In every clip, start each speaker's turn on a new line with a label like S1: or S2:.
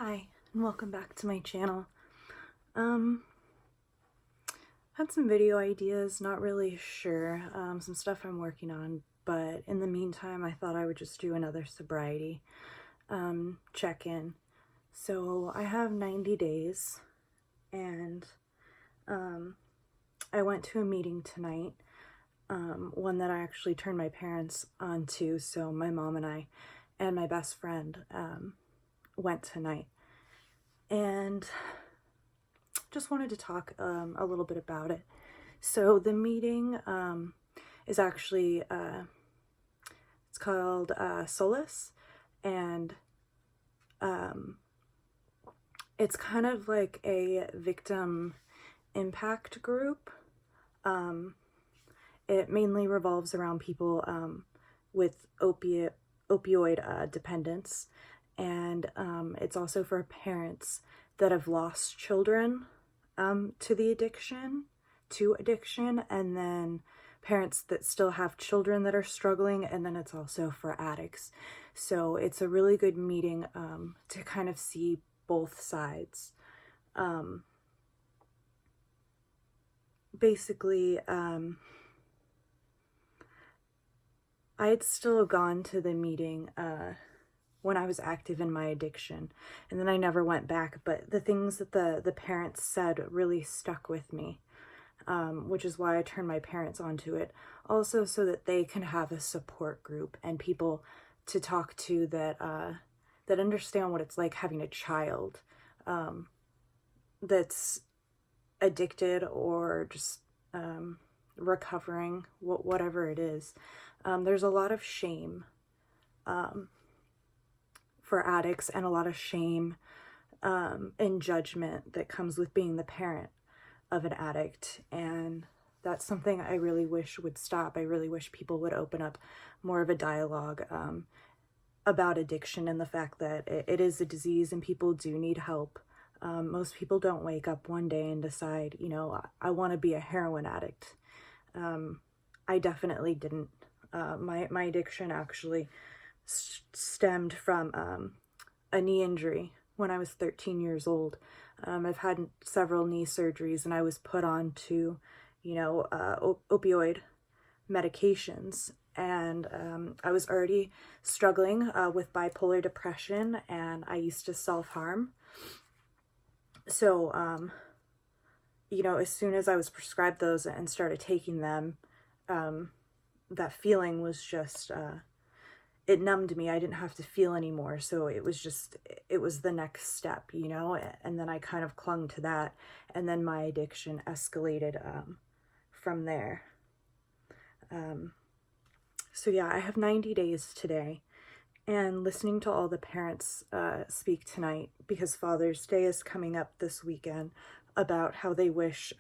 S1: Hi, and welcome back to my channel. Had some video ideas, not really sure, some stuff I'm working on, but in the meantime, I thought I would just do another sobriety check-in. So I have 90 days, and I went to a meeting tonight, one that I actually turned my parents onto, so my mom and I and my best friend went tonight, and just wanted to talk a little bit about it. So the meeting is actually it's called Solace, and it's kind of like a victim impact group. It mainly revolves around people with opioid dependence, and it's also for parents that have lost children to addiction, and then parents that still have children that are struggling, and then it's also for addicts. So it's a really good meeting to kind of see both sides. Basically, I had still gone to the meeting when I was active in my addiction, and then I never went back, but the things that the parents said really stuck with me, which is why I turned my parents onto it. Also so that they can have a support group and people to talk to that that understand what it's like having a child that's addicted or just recovering, whatever it is. There's a lot of shame for addicts, and a lot of shame and judgment that comes with being the parent of an addict, and that's something I really wish would stop. I really wish people would open up more of a dialogue about addiction and the fact that it is a disease and people do need help. Most people don't wake up one day and decide, you know, I want to be a heroin addict. I definitely didn't. My addiction actually stemmed from a knee injury when I was 13 years old. I've had several knee surgeries, and I was put on to, you know, opioid medications, and I was already struggling with bipolar depression, and I used to self-harm. So, you know, as soon as I was prescribed those and started taking them, that feeling was just, it numbed me. I didn't have to feel anymore. So it was the next step, you know, and then I kind of clung to that. And then my addiction escalated from there. So yeah, I have 90 days today, and listening to all the parents speak tonight, because Father's Day is coming up this weekend, about how they wish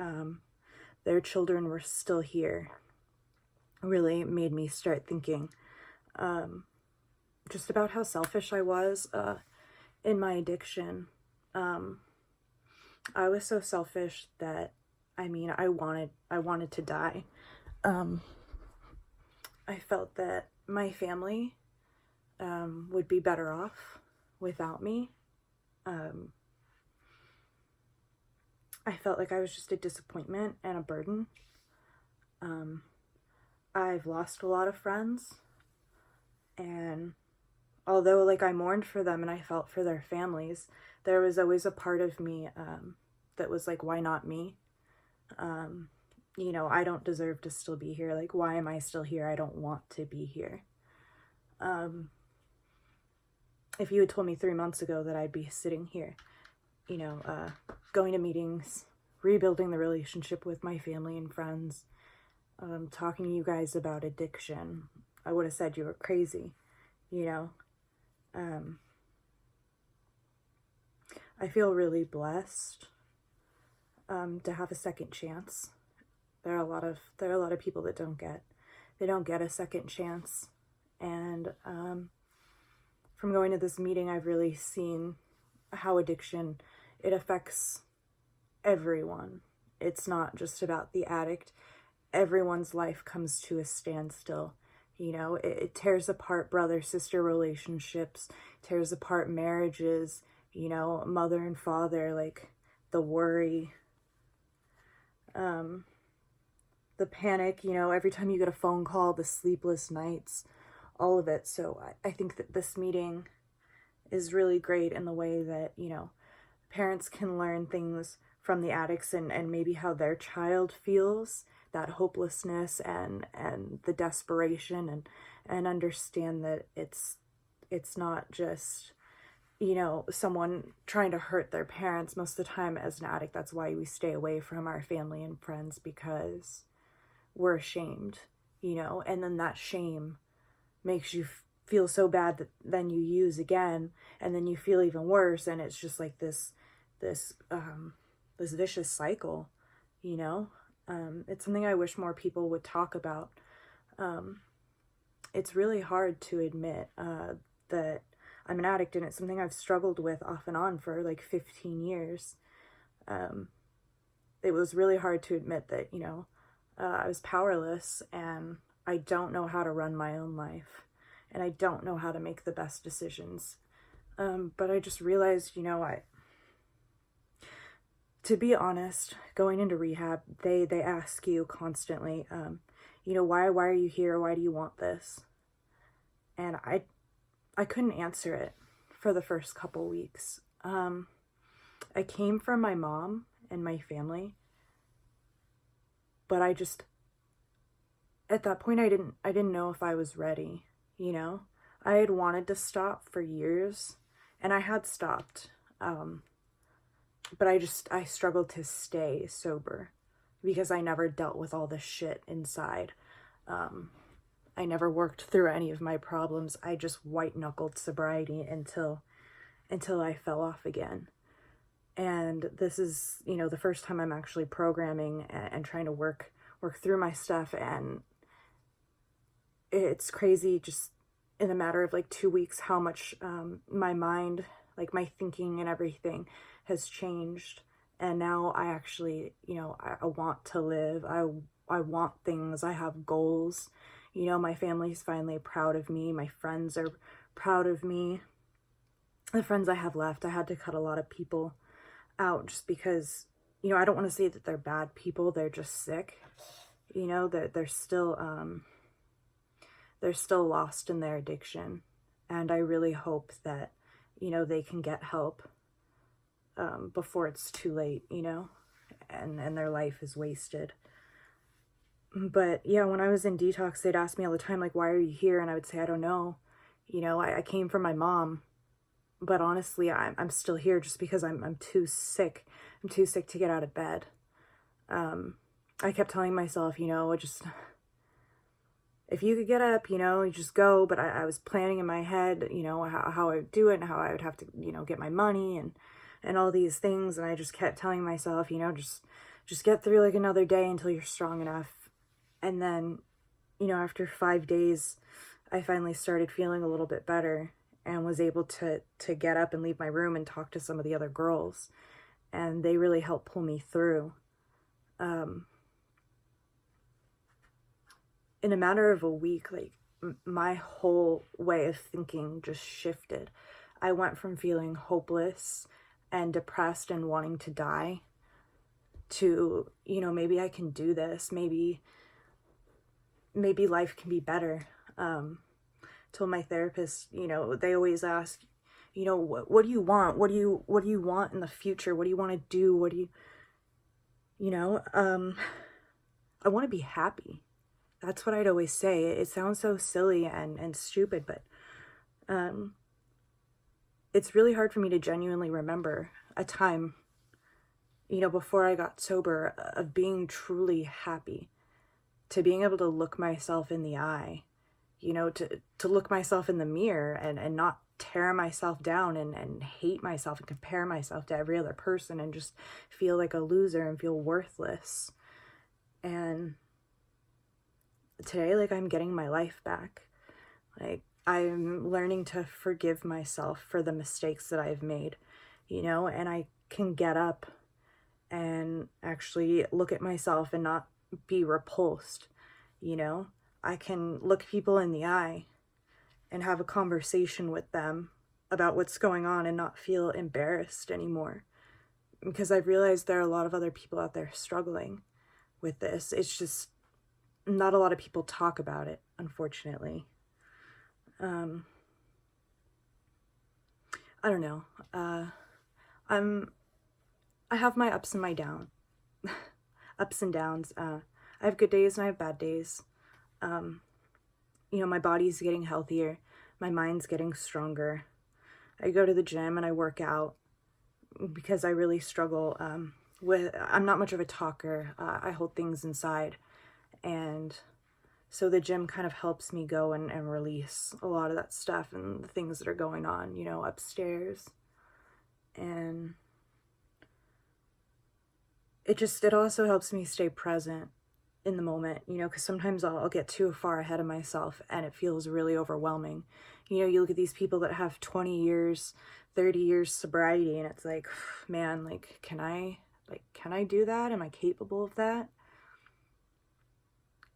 S1: their children were still here, really made me start thinking just about how selfish I was in my addiction. I was so selfish that, I mean, I wanted to die. I felt that my family would be better off without me. I felt like I was just a disappointment and a burden. I've lost a lot of friends, and although like I mourned for them and I felt for their families, there was always a part of me that was like, why not me? You know, I don't deserve to still be here. Like, why am I still here? I don't want to be here. If you had told me 3 months ago that I'd be sitting here, you know, going to meetings, rebuilding the relationship with my family and friends, talking to you guys about addiction, I would have said you were crazy, you know. I feel really blessed to have a second chance. There are a lot of people that don't get a second chance, and from going to this meeting, I've really seen how addiction, it affects everyone. It's not just about the addict. Everyone's life comes to a standstill. You know, it tears apart brother-sister relationships, tears apart marriages, you know, mother and father, like the worry, the panic, you know, every time you get a phone call, the sleepless nights, all of it. So I think that this meeting is really great in the way that, you know, parents can learn things from the addicts and maybe how their child feels, that hopelessness and the desperation, and understand that it's not just, you know, someone trying to hurt their parents. Most of the time as an addict, that's why we stay away from our family and friends, because we're ashamed, you know, and then that shame makes you feel so bad that then you use again, and then you feel even worse, and it's just like this vicious cycle, you know. It's something I wish more people would talk about. It's really hard to admit that I'm an addict, and it's something I've struggled with off and on for like 15 years. It was really hard to admit that, you know, I was powerless, and I don't know how to run my own life, and I don't know how to make the best decisions. But I just realized, you know, to be honest, going into rehab, they ask you constantly, you know, why are you here? Why do you want this? And I couldn't answer it for the first couple weeks. I came from my mom and my family, but at that point, I didn't know if I was ready, you know? I had wanted to stop for years, and I had stopped. But I struggled to stay sober because I never dealt with all the shit inside. I never worked through any of my problems. I just white-knuckled sobriety until I fell off again. And this is, you know, the first time I'm actually programming and trying to work through my stuff, and it's crazy just in a matter of like 2 weeks how much my mind, like my thinking and everything has changed. And now I actually, you know, I want to live. I want things. I have goals. You know, my family's finally proud of me. My friends are proud of me. The friends I have left, I had to cut a lot of people out just because, you know, I don't want to say that they're bad people. They're just sick. You know, they're still lost in their addiction. And I really hope that, you know, they can get help before it's too late, you know, and their life is wasted. But yeah, when I was in detox, they'd ask me all the time, like, why are you here? And I would say, I don't know. You know, I came from my mom, but honestly, I'm still here just because I'm too sick. I'm too sick to get out of bed. I kept telling myself, you know, just, if you could get up, you know, you just go. But I was planning in my head, you know, how I would do it and how I would have to, you know, get my money and all these things. And I just kept telling myself, you know, just get through like another day until you're strong enough. And then, you know, after 5 days, I finally started feeling a little bit better and was able to get up and leave my room and talk to some of the other girls. And they really helped pull me through. In a matter of a week, like my whole way of thinking just shifted. I went from feeling hopeless and depressed and wanting to die to, you know, maybe I can do this. Maybe life can be better. Told my therapist, you know, they always ask, you know, what do you want? What do you want in the future? What do you want to do? What do you know, I want to be happy. That's what I'd always say. It sounds so silly and stupid, but it's really hard for me to genuinely remember a time, you know, before I got sober, of being truly happy, to being able to look myself in the eye, you know, to look myself in the mirror and not tear myself down and hate myself and compare myself to every other person and just feel like a loser and feel worthless. And today, like, I'm getting my life back. Like, I'm learning to forgive myself for the mistakes that I've made, you know, and I can get up and actually look at myself and not be repulsed, you know. I can look people in the eye and have a conversation with them about what's going on and not feel embarrassed anymore, because I've realized there are a lot of other people out there struggling with this. It's just not a lot of people talk about it, unfortunately. I don't know. I have my ups and my ups and downs. I have good days and I have bad days. My body's getting healthier. My mind's getting stronger. I go to the gym and I work out because I really struggle I'm not much of a talker. I hold things inside. And so the gym kind of helps me go and release a lot of that stuff and the things that are going on, upstairs. And it also helps me stay present in the moment, because sometimes I'll get too far ahead of myself and it feels really overwhelming. You look at these people that have 20 years, 30 years sobriety, and it's like, man, like, can I do that? Am I capable of that?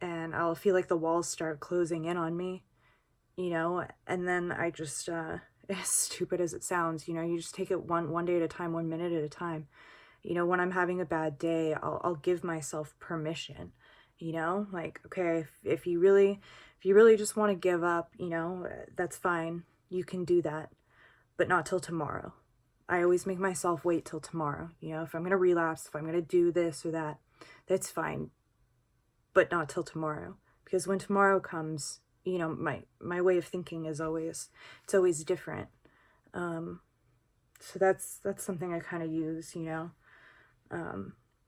S1: And I'll feel like the walls start closing in on me, and then I just, as stupid as it sounds, you just take it one day at a time, 1 minute at a time. When I'm having a bad day, I'll give myself permission, like, okay, if you really just want to give up, that's fine. You can do that, but not till tomorrow. I always make myself wait till tomorrow. If I'm going to relapse, if I'm going to do this or that, that's fine, but not till tomorrow. Because when tomorrow comes, my way of thinking is always different. So that's something I kind of use,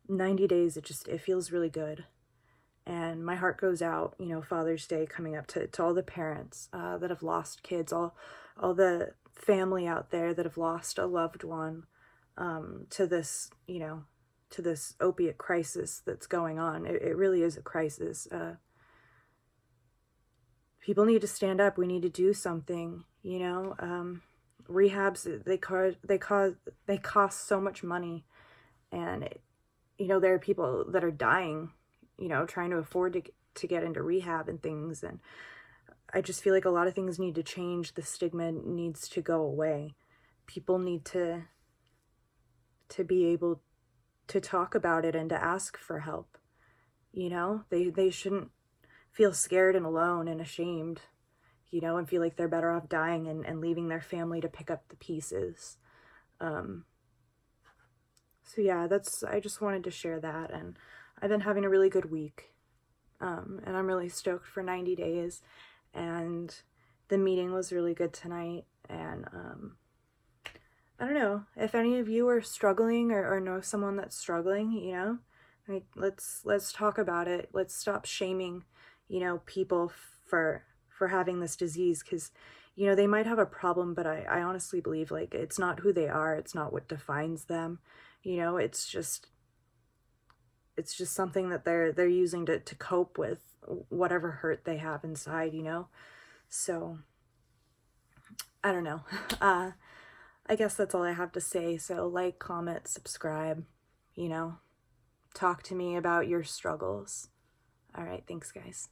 S1: 90 days, it feels really good. And my heart goes out, Father's Day coming up, to all the parents that have lost kids, all the family out there that have lost a loved one to this, to this opiate crisis that's going on. It really is a crisis. People need to stand up. We need to do something, rehabs, they cost so much money. And, there are people that are dying, trying to afford to get into rehab and things. And I just feel like a lot of things need to change. The stigma needs to go away. People need to be able to talk about it and to ask for help. They shouldn't feel scared and alone and ashamed, and feel like they're better off dying and leaving their family to pick up the pieces. So yeah, I just wanted to share that, and I've been having a really good week, and I'm really stoked for 90 days, and the meeting was really good tonight, and I don't know, if any of you are struggling or know someone that's struggling, like, let's talk about it. Let's stop shaming, people for having this disease, because they might have a problem, but I honestly believe, like, it's not who they are. It's not what defines them. It's just something that they're using to cope with whatever hurt they have inside, So I don't know. I guess that's all I have to say. So like, comment, subscribe, talk to me about your struggles. All right, thanks guys.